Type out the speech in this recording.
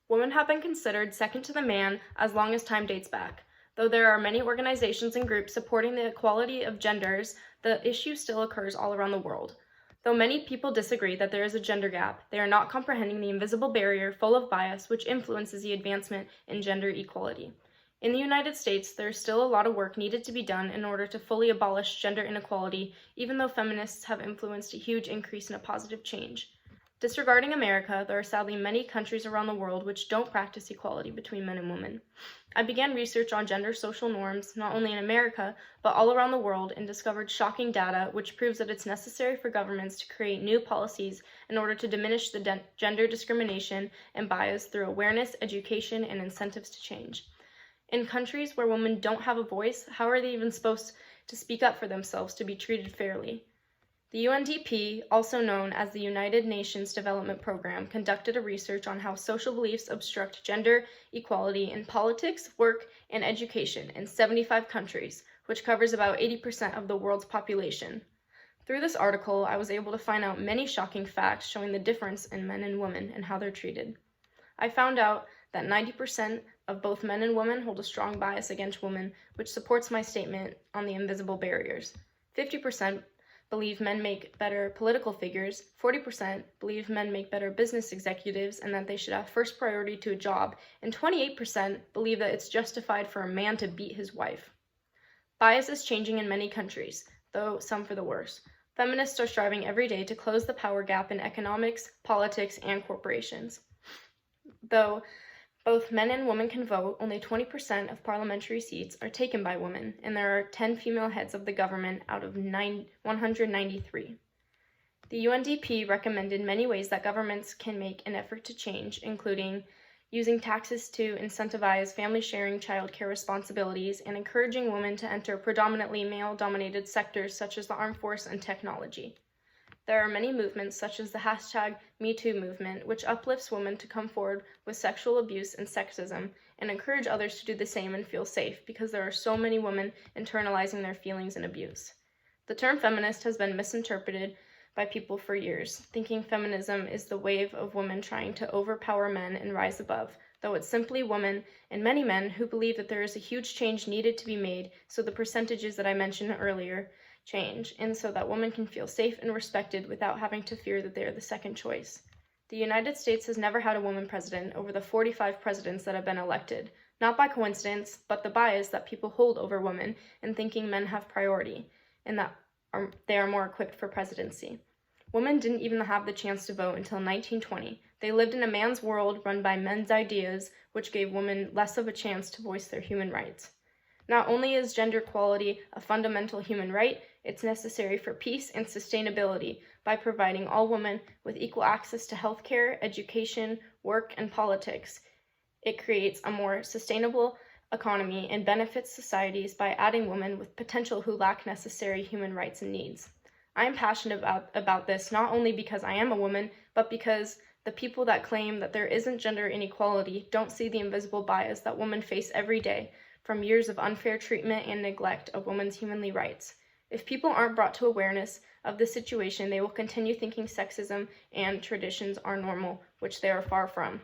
Women have been considered second to the man as long as time dates back. Though there are many organizations and groups supporting the equality of genders, the issue still occurs all around the world. Though many people disagree that there is a gender gap, they are not comprehending the invisible barrier full of bias which influences the advancement in gender equality. In the United States, there is still a lot of work needed to be done in order to fully abolish gender inequality, even though feminists have influenced a huge increase in a positive change. Disregarding America, there are sadly many countries around the world which don't practice equality between men and women. I began research on gender social norms, not only in America, but all around the world, and discovered shocking data which proves that it's necessary for governments to create new policies in order to diminish the gender discrimination and bias through awareness, education, and incentives to change. In countries where women don't have a voice, how are they even supposed to speak up for themselves to be treated fairly? The UNDP, also known as the United Nations Development Program, conducted a research on how social beliefs obstruct gender equality in politics, work, and education in 75 countries, which covers about 80% of the world's population. Through this article, I was able to find out many shocking facts showing the difference in men and women and how they're treated. I found out that 90% of both men and women hold a strong bias against women, which supports my statement on the invisible barriers. 50% believe men make better political figures, 40% believe men make better business executives and that they should have first priority to a job, and 28% believe that it's justified for a man to beat his wife. Bias is changing in many countries, though some for the worse. Feminists are striving every day to close the power gap in economics, politics, and corporations. Though both men and women can vote, only 20% of parliamentary seats are taken by women, and there are 10 female heads of the government out of 193. The UNDP recommended many ways that governments can make an effort to change, including using taxes to incentivize family-sharing childcare responsibilities and encouraging women to enter predominantly male-dominated sectors such as the armed force and technology. There are many movements, such as the #MeToo movement, which uplifts women to come forward with sexual abuse and sexism, and encourage others to do the same and feel safe, because there are so many women internalizing their feelings and abuse. The term feminist has been misinterpreted by people for years, thinking feminism is the wave of women trying to overpower men and rise above, though it's simply women and many men who believe that there is a huge change needed to be made so the percentages that I mentioned earlier change, and so that women can feel safe and respected without having to fear that they are the second choice. The United States has never had a woman president over the 45 presidents that have been elected, not by coincidence, but the bias that people hold over women in thinking men have priority, and that they are more equipped for presidency. Women didn't even have the chance to vote until 1920. They lived in a man's world run by men's ideas, which gave women less of a chance to voice their human rights. Not only is gender equality a fundamental human right, it's necessary for peace and sustainability by providing all women with equal access to healthcare, education, work, and politics. It creates a more sustainable economy and benefits societies by adding women with potential who lack necessary human rights and needs. I am passionate about this not only because I am a woman, but because the people that claim that there isn't gender inequality don't see the invisible bias that women face every day from years of unfair treatment and neglect of women's humanly rights. If people aren't brought to awareness of this situation, they will continue thinking sexism and traditions are normal, which they are far from.